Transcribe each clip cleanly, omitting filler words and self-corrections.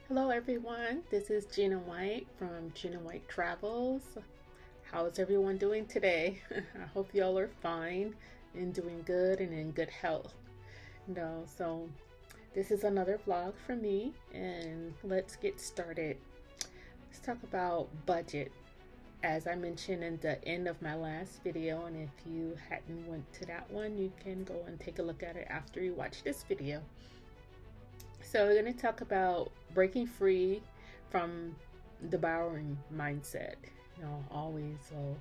Hello everyone, this is Gina White from Gina White Travels. How's everyone doing today? I hope y'all are fine and doing good and in good health. So this is another vlog for me and let's get started. Let's talk about budget. As I mentioned in the end of my last video, and if you hadn't went to that one, you can go and take a look at it after you watch this video. So we're going to talk about breaking free from the borrowing mindset. Always, so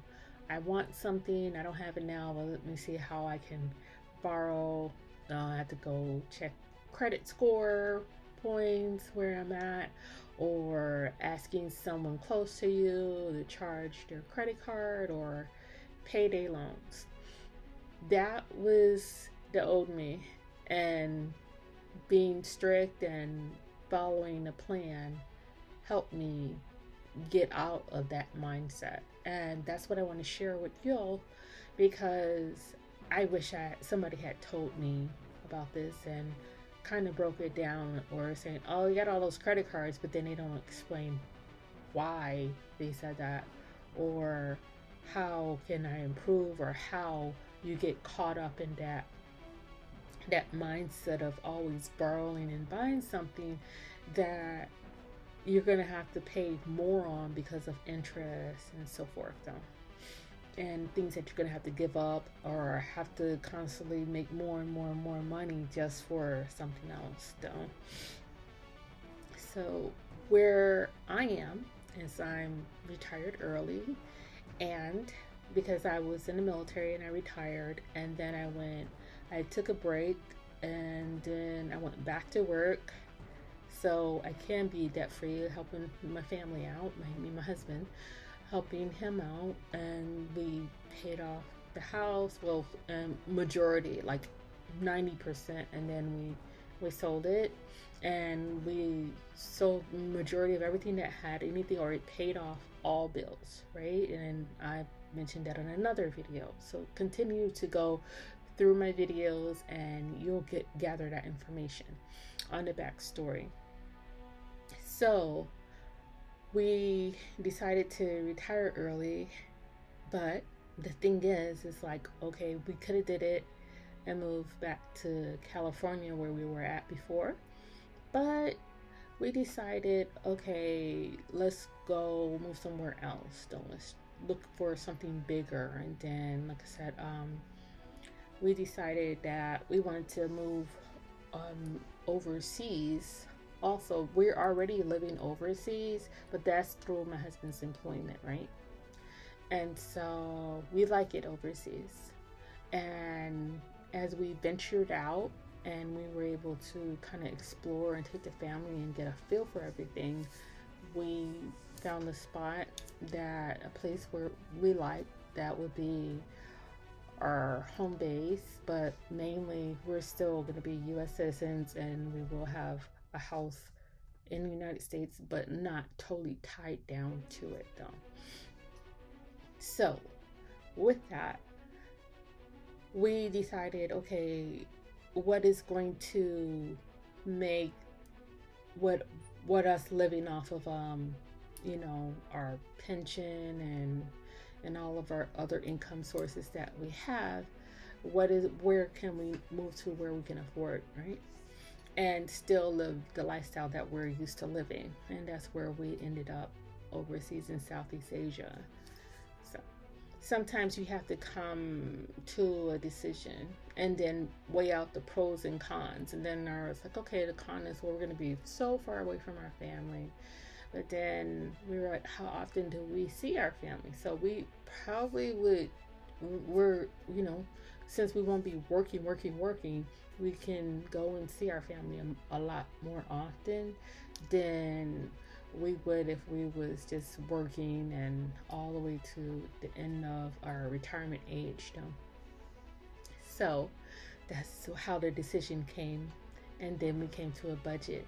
I want something, I don't have it now, but let me see how I can borrow. I have to go check credit score points where I'm at, or asking someone close to you to charge their credit card or payday loans. That was the old me, and being strict and following a plan helped me get out of that mindset. And that's what I want to share with y'all, because I wish somebody had told me about this and kind of broke it down, or saying, oh, you got all those credit cards, but then they don't explain why they said that, or how can I improve, or how you get caught up in that mindset of always borrowing and buying something that you're going to have to pay more on because of interest and so forth, though, and things that you're going to have to give up, or have to constantly make more and more and more money just for something else, though. So where I am is I'm retired early, and because I was in the military and I retired, and then I took a break, and then I went back to work so I can be debt free, helping my family out, my husband, helping him out, and we paid off the house, well, majority, like 90%, and then we sold it, and we sold majority of everything that had anything, or it paid off all bills, right? And I mentioned that in another video, so continue to go through my videos and you'll gather that information on the backstory. So we decided to retire early, but the thing is like, okay, we could have did it and moved back to California where we were at before, but we decided, okay, let's go move somewhere else. Let's look for something bigger. And then, like I said, we decided that we wanted to move overseas. Also, we're already living overseas, but that's through my husband's employment, right? And so we like it overseas. And as we ventured out and we were able to kind of explore and take the family and get a feel for everything, we found a spot, a place where we like, that would be our home base, but mainly we're still going to be U.S. citizens, and we will have a house in the United States, but not totally tied down to it, though. So with that, we decided, okay, what is going to make what us living off of our pension and all of our other income sources that we have, where can we move to where we can afford, right? And still live the lifestyle that we're used to living. And that's where we ended up, overseas in Southeast Asia. So sometimes you have to come to a decision and then weigh out the pros and cons. And then it's like, okay, the con is, well, we're going to be so far away from our family. But then we were like, how often do we see our family? So we probably since we won't be working, we can go and see our family a lot more often than we would if we was just working and all the way to the end of our retirement age, though. So that's how the decision came. And then we came to a budget.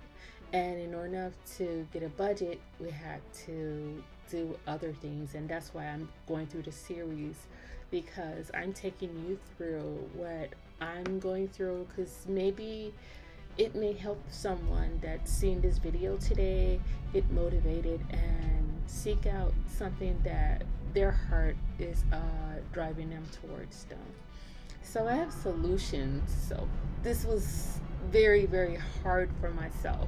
And in order to get a budget, we had to do other things. And that's why I'm going through the series, because I'm taking you through what I'm going through, because maybe it may help someone that's seen this video today get motivated and seek out something that their heart is driving them towards them. So I have solutions. So this was very, very hard for myself.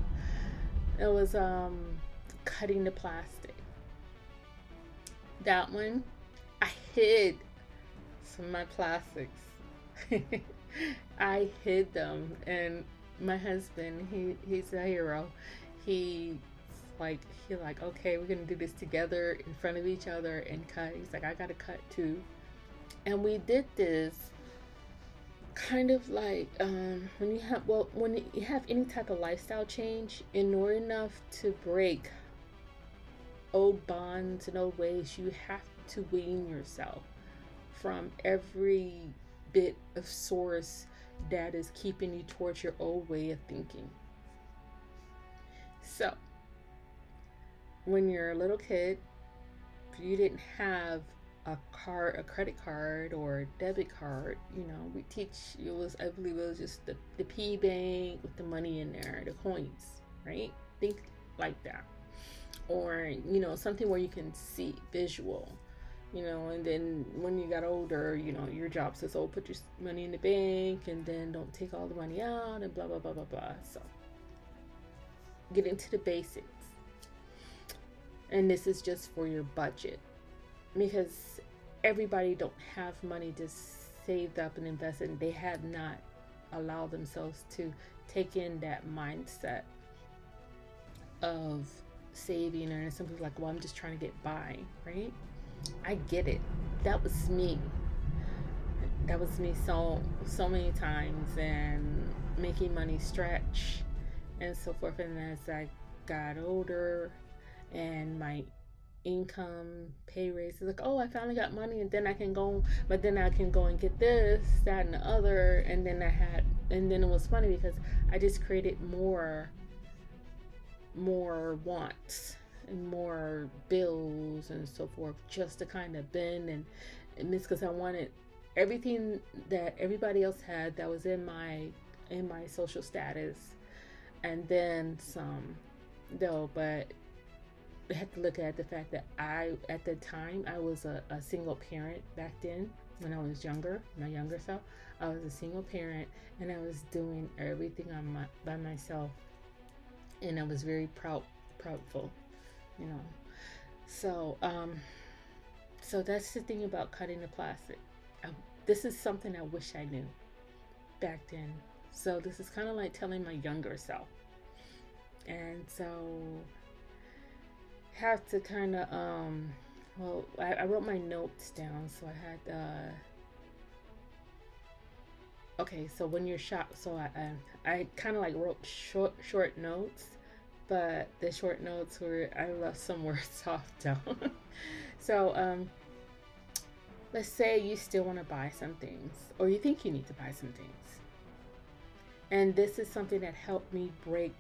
It was cutting the plastic. That one, I hid some of my plastics. I hid them, and my husband, he's a hero. He's like, okay, we're gonna do this together in front of each other and cut. He's like, I gotta cut too. And we did this kind of like when you have any type of lifestyle change, in order enough to break old bonds and old ways, you have to wean yourself from every bit of source that is keeping you towards your old way of thinking. So when you're a little kid, you didn't have a credit card or a debit card. We teach, I believe it was just the piggy bank with the money in there, the coins, right? Think like that. Or something where you can see visual, and then when you got older, your job says, oh, put your money in the bank and then don't take all the money out and blah blah blah blah blah. So get into the basics. And this is just for your budget, because everybody don't have money to save up and invest in. They have not allowed themselves to take in that mindset of saving. And some people are like, well, I'm just trying to get by, right? I get it. That was me so many times, and making money stretch and so forth. And as I got older and my income pay raise is like, oh, I finally got money, and then I can go and get this, that, and the other. And then it was funny because I just created more wants and more bills and so forth, just to kind of bend and miss, because I wanted everything that everybody else had that was in my social status, and then some though. But I had to look at the fact that at the time I was a single parent back then. When I was younger, my younger self, I was a single parent, and I was doing everything by myself, and I was very proudful, So that's the thing about cutting the plastic. This is something I wish I knew back then. So this is kind of like telling my younger self. And so have to kind of I wrote my notes down. So I had okay, so when you're so I kind of like wrote short notes, but the short notes were, I left some words off down. So let's say you still want to buy some things, or you think you need to buy some things, and this is something that helped me break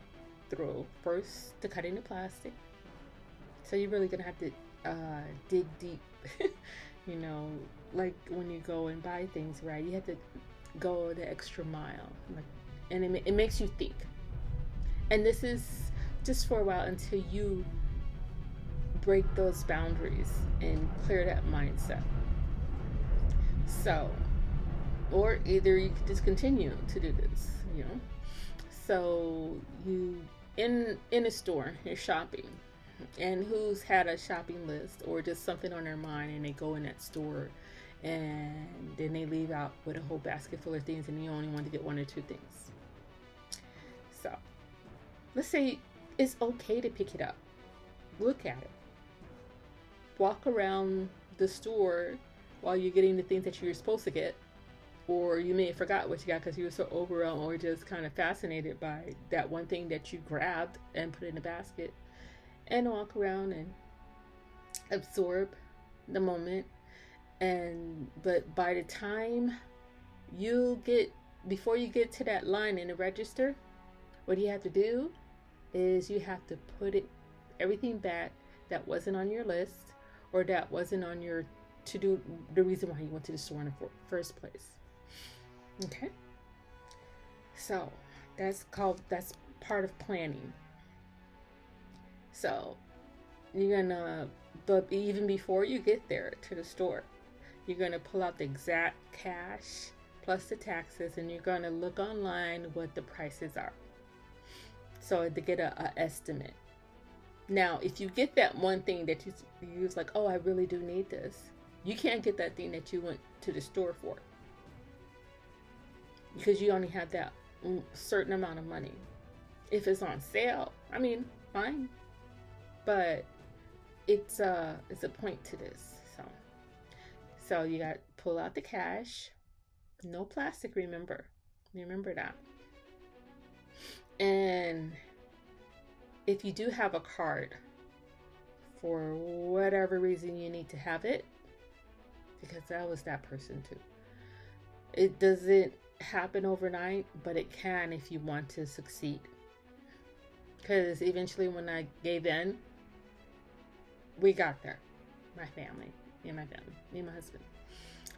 through. First, the cutting the plastic. So you're really gonna have to dig deep. Like when you go and buy things, right? You have to go the extra mile, and it makes you think. And this is just for a while, until you break those boundaries and clear that mindset. So, or either you can just continue to do this, So you in a store, you're shopping, and who's had a shopping list or just something on their mind, and they go in that store and then they leave out with a whole basket full of things, and you only want to get one or two things. So let's say it's okay to pick it up, look at it, walk around the store while you're getting the things that you're supposed to get, or you may have forgot what you got because you were so overwhelmed or just kind of fascinated by that one thing that you grabbed and put in the basket, and walk around and absorb the moment. But by the time before you get to that line in the register, what you have to do is you have to put everything back that wasn't on your list, or that wasn't on your to-do, the reason why you went to the store in the first place. Okay? So That's part of planning. So you're gonna, but even before you get there to the store, you're gonna pull out the exact cash plus the taxes, and you're gonna look online what the prices are, so to get a estimate. Now, if you get that one thing that you use, like, oh, I really do need this, you can't get that thing that you went to the store for, because you only have that certain amount of money. If it's on sale, I mean, fine, but it's a point to this. So you got to pull out the cash, no plastic. Remember that. And if you do have a card, for whatever reason you need to have it, because I was that person too. It doesn't happen overnight, but it can if you want to succeed. Because eventually when I gave in, we got there. Me and my husband.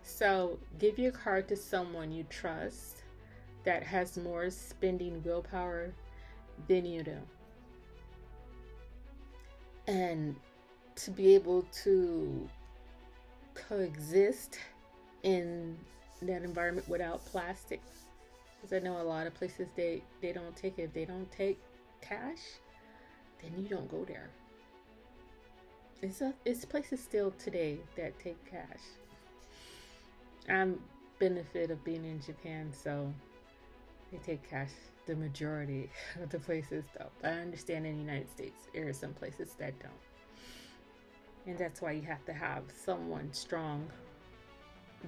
So give your card to someone you trust that has more spending willpower than you do. And to be able to coexist in that environment without plastic, because I know a lot of places they don't take it. If they don't take cash, then you don't go there. It's places still today that take cash. I'm benefit of being in Japan, so they take cash the majority of the places, though. I understand in the United States there are some places that don't, and that's why you have to have someone strong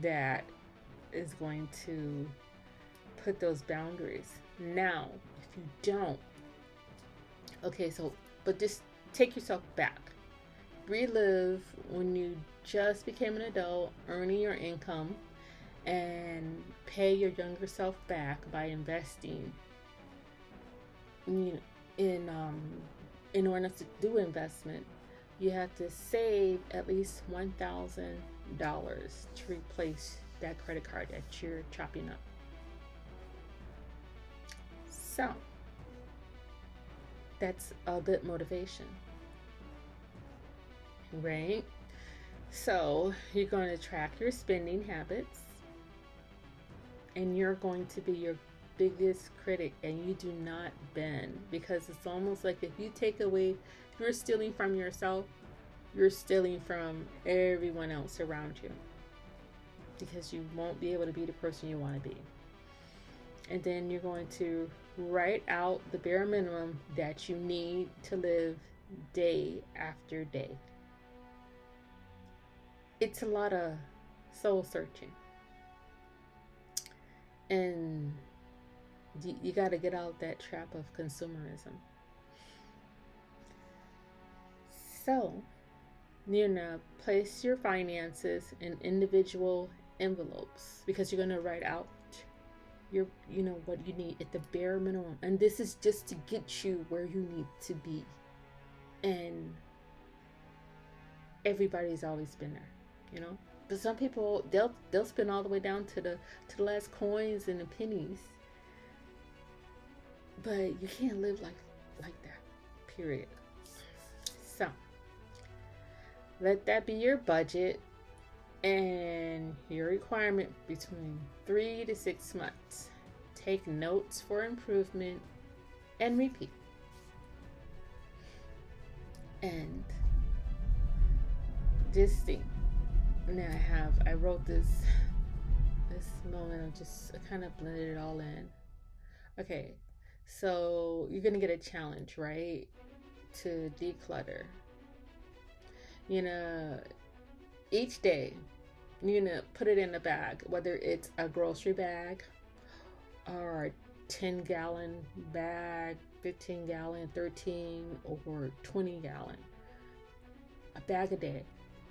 that is going to put those boundaries. Now, if you don't, okay, so but just take yourself back. Relive when you just became an adult, earning your income, and pay your younger self back by investing. In order to do investment, you have to save at least $1,000 to replace that credit card that you're chopping up. So that's a good motivation, right? So you're going to track your spending habits, and you're going to be your biggest critic, and you do not bend, because it's almost like if you take away, you're stealing from yourself, you're stealing from everyone else around you, because you won't be able to be the person you want to be. And then you're going to write out the bare minimum that you need to live day after day. It's a lot of soul searching, and you got to get out that trap of consumerism. So you're gonna place your finances in individual envelopes, because you're gonna write out what you need at the bare minimum, and this is just to get you where you need to be. And everybody's always been there, but some people they'll spend all the way down to the last coins and the pennies, but you can't live like that, period. So let that be your budget and your requirement between 3 to 6 months. Take notes for improvement and repeat. And this thing, now I wrote this moment of just, I kind of blended it all in. Okay, so you're gonna get a challenge, right? To declutter. Each day, put it in a bag, whether it's a grocery bag or a 10-gallon bag, 15-gallon, 13, or 20-gallon. A bag a day.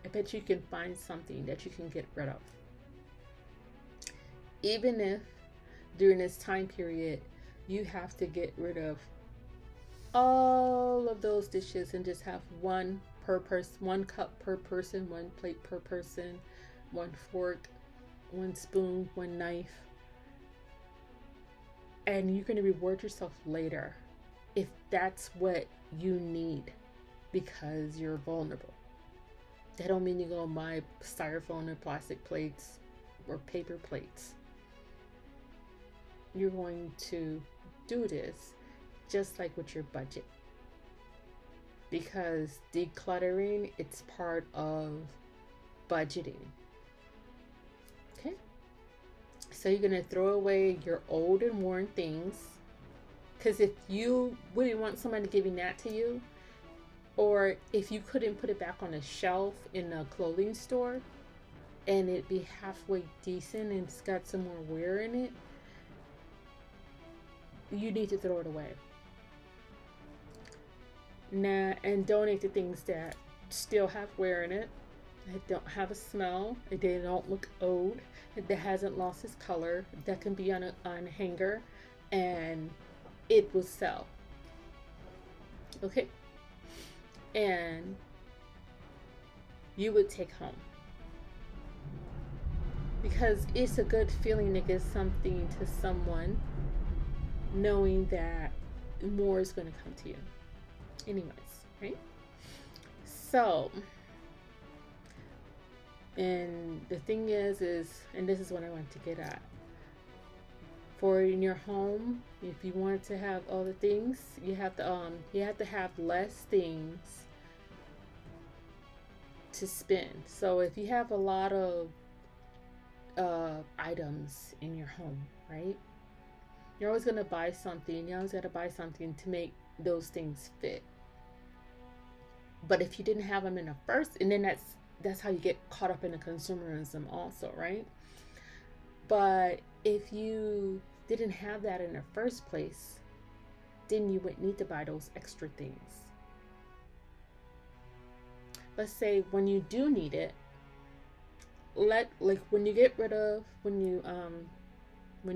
I bet you can find something that you can get rid of. Even if during this time period you have to get rid of all of those dishes and just have one per person, 1 cup per person, 1 plate per person, 1 fork, 1 spoon, 1 knife. And you're going to reward yourself later if that's what you need, because you're vulnerable. That don't mean you're going to buy styrofoam or plastic plates or paper plates. You're going to do this just like with your budget, because decluttering, it's part of budgeting. Okay, so you're going to throw away your old and worn things, because if you wouldn't want somebody giving that to you, or if you couldn't put it back on a shelf in a clothing store and it'd be halfway decent and it's got some more wear in it, you need to throw it away. Nah, and donate to things that still have wear in it, that don't have a smell, they don't look old, that hasn't lost its color, that can be on a hanger and it will sell. Okay? And you would take home, because it's a good feeling to give something to someone knowing that more is going to come to you anyways, right? So, and the thing is, and this is what I want to get at, for in your home, if you want to have all the things, you have to have less things to spend. So if you have a lot of items in your home, right? You're always gonna buy something. You always gotta buy something to make those things fit. But if you didn't have them in the first, and then that's how you get caught up in the consumerism also, right? But if you didn't have that in the first place, then you wouldn't need to buy those extra things. Let's say when you do need it, when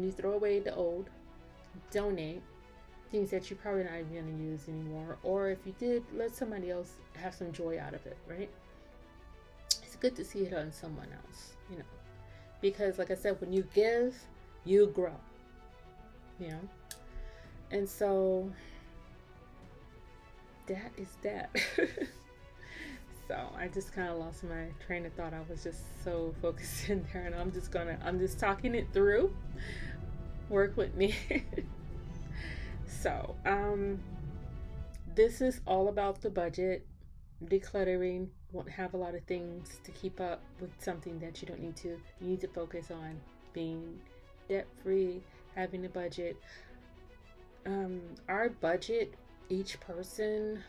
you throw away the old, donate things that you're probably not even going to use anymore, or if you did, let somebody else have some joy out of it, right? It's good to see it on someone else, because like I said, when you give, you grow, and so that is that. So I just kind of lost my train of thought. I was just so focused in there, and I'm just talking it through. Work with me. So, this is all about the budget, decluttering. Won't have a lot of things to keep up with something that you don't need to. You need to focus on being debt-free, having a budget. Our budget, each person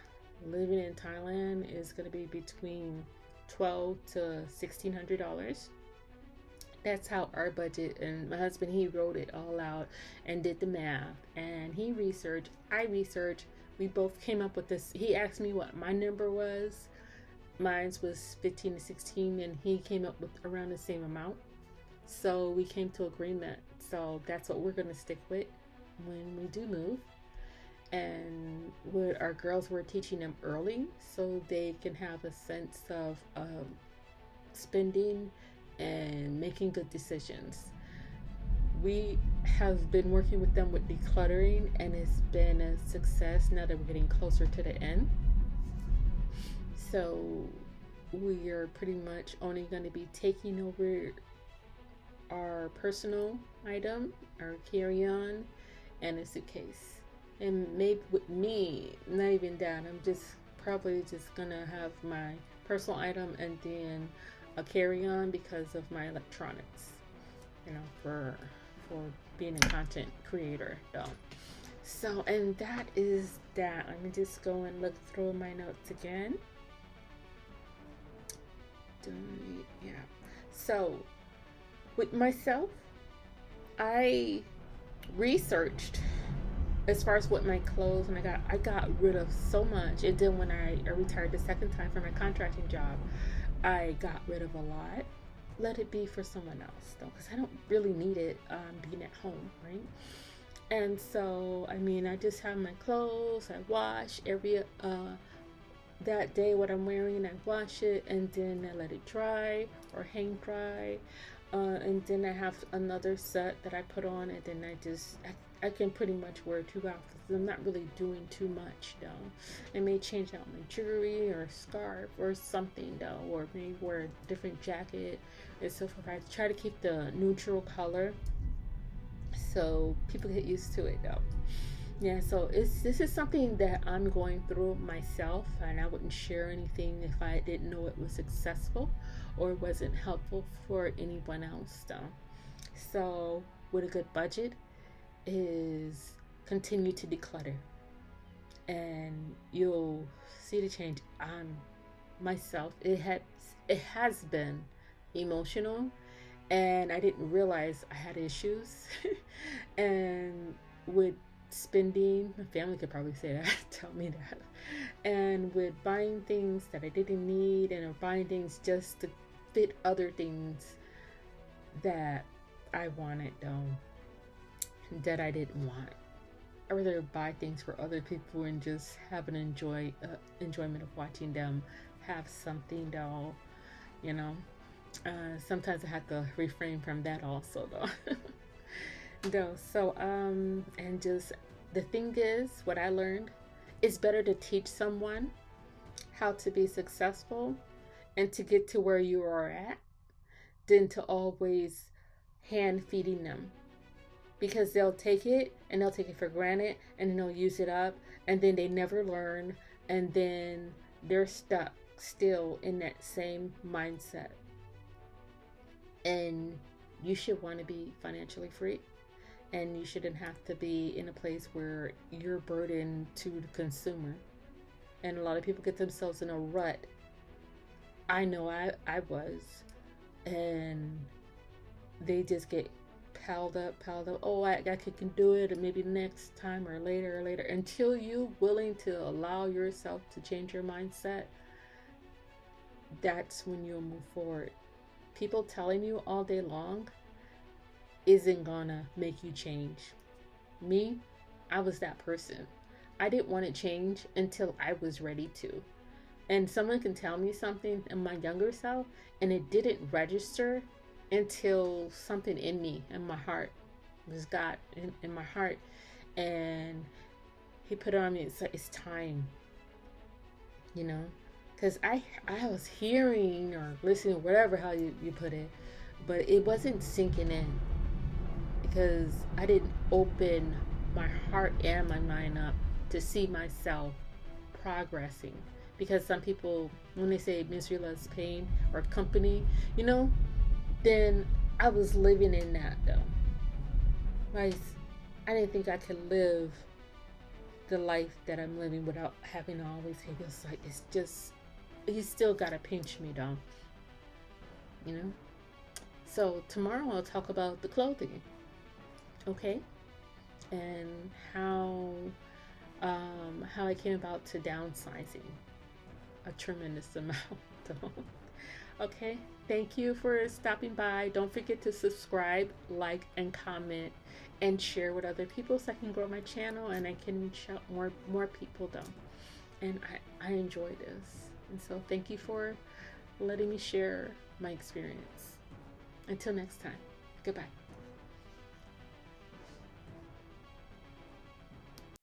living in Thailand, is going to be between $1,200 to $1,600. That's how our budget, and my husband, he wrote it all out and did the math, and he researched, I researched, we both came up with this. He asked me what my number was. Mine was 15 to 16, and he came up with around the same amount. So we came to agreement. So that's what we're going to stick with when we do move. And with our girls, we're teaching them early so they can have a sense of spending and making good decisions. We have been working with them with decluttering, and it's been a success now that we're getting closer to the end. So we are pretty much only going to be taking over our personal item, our carry-on, and a suitcase. And maybe with me, not even that, I'm just probably just gonna have my personal item and then a carry-on because of my electronics, for being a content creator though. So, and that is that. Let me just go and look through my notes again. Yeah. So with myself, I researched as far as what my clothes, and I got rid of so much. And then when I retired the second time from my contracting job, I got rid of a lot. Let it be for someone else though, because I don't really need it being at home, right? And so I just have my clothes. I wash every that day what I'm wearing. I wash it and then I let it dry or hang dry. And then I have another set that I put on, and then I can pretty much wear 2 outfits. I'm not really doing too much though. I may change out my jewelry or scarf or something though, or maybe wear a different jacket and so forth. I try to keep the neutral color so people get used to it though. Yeah, so this is something that I'm going through myself, and I wouldn't share anything if I didn't know it was successful or wasn't helpful for anyone else though. So with a good budget is continue to declutter, and you'll see the change on myself. It has been emotional, and I didn't realize I had issues. And with spending, my family could probably say that, tell me that. And with buying things that I didn't need, and buying things just to fit other things that I wanted though, that I didn't want. I rather buy things for other people and just have an enjoyment of watching them have something though, you know. Sometimes I have to refrain from that also though. Though, so and just the thing is, what I learned, it's better to teach someone how to be successful and to get to where you are at than to always hand feeding them, because they'll take it and they'll take it for granted, and then they'll use it up, and then they never learn, and then they're stuck still in that same mindset. And you should want to be financially free, and you shouldn't have to be in a place where you're burdened to the consumer. And a lot of people get themselves in a rut. I know I was, and they just get piled up. Oh, I can do it, and maybe next time or later, until you willing to allow yourself to change your mindset. That's when you'll move forward. People telling you all day long isn't gonna make you change. Me, I was that person. I didn't want to change until I was ready to. And someone can tell me something in my younger self, and it didn't register until something in me, in my heart, was God in my heart, and He put it on me. It's like, it's time, you know, because I was hearing or listening, whatever how you put it, but it wasn't sinking in, because I didn't open my heart and my mind up to see myself progressing. Because some people, when they say misery loves pain or company, you know, then I was living in that though. Like, I didn't think I could live the life that I'm living without having to always hate. It's like, it's just, you still gotta pinch me down, you know. So tomorrow I'll talk about the clothing, okay, and how I came about to downsizing a tremendous amount. Okay, thank you for stopping by. Don't forget to subscribe, like, and comment, and share with other people so I can grow my channel and I can reach out more people though. And I enjoy this, and so thank you for letting me share my experience. Until next time, goodbye.